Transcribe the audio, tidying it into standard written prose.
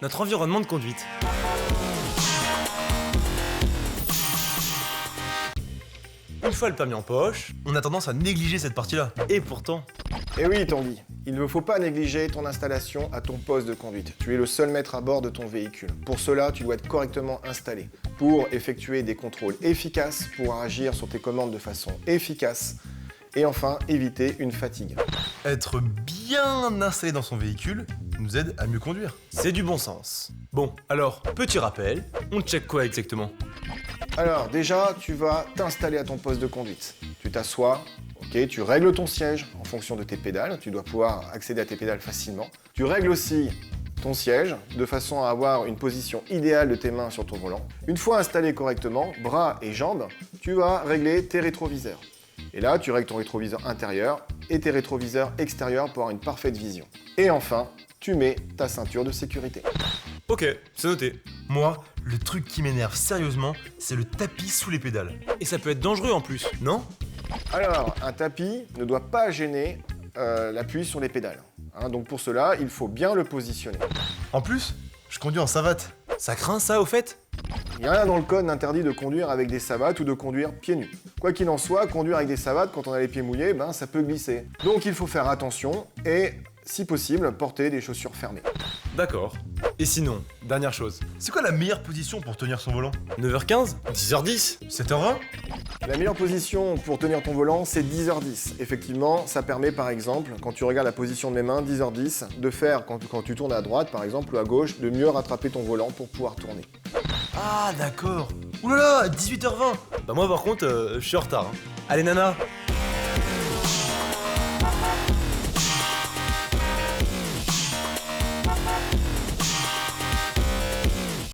notre environnement de conduite. Une fois le permis en poche, on a tendance à négliger cette partie-là. Et pourtant... Et oui, Tanguy, il ne faut pas négliger ton installation à ton poste de conduite. Tu es le seul maître à bord de ton véhicule. Pour cela, tu dois être correctement installé pour effectuer des contrôles efficaces, pour agir sur tes commandes de façon efficace et enfin éviter une fatigue. Être bien installé dans son véhicule nous aide à mieux conduire. C'est du bon sens. Bon, alors, petit rappel, on check quoi exactement? Alors déjà, tu vas t'installer à ton poste de conduite. Tu t'assois, ok, tu règles ton siège en fonction de tes pédales. Tu dois pouvoir accéder à tes pédales facilement. Tu règles aussi ton siège de façon à avoir une position idéale de tes mains sur ton volant. Une fois installé correctement, bras et jambes, tu vas régler tes rétroviseurs. Et là, tu règles ton rétroviseur intérieur et tes rétroviseurs extérieurs pour avoir une parfaite vision. Et enfin, tu mets ta ceinture de sécurité. Ok, c'est noté. Moi, le truc qui m'énerve sérieusement, c'est le tapis sous les pédales. Et ça peut être dangereux en plus, non? Alors, un tapis ne doit pas gêner l'appui sur les pédales. Donc pour cela, il faut bien le positionner. En plus, je conduis en savate. Ça craint ça au fait? Il n'y a rien dans le code n'interdit de conduire avec des savates ou de conduire pieds nus. Quoi qu'il en soit, conduire avec des savates quand on a les pieds mouillés, ça peut glisser. Donc il faut faire attention et, si possible, porter des chaussures fermées. D'accord. Et sinon, dernière chose, C'est quoi la meilleure position pour tenir son volant? 9h15? 10h10? 7h20? La meilleure position pour tenir ton volant, c'est 10h10. Effectivement, ça permet par exemple, quand tu regardes la position de mes mains, 10h10, de faire, quand tu tournes à droite par exemple ou à gauche, de mieux rattraper ton volant pour pouvoir tourner. Ah d'accord. Oulala, 18h20. Bah moi par contre, je suis en retard. Allez Nana,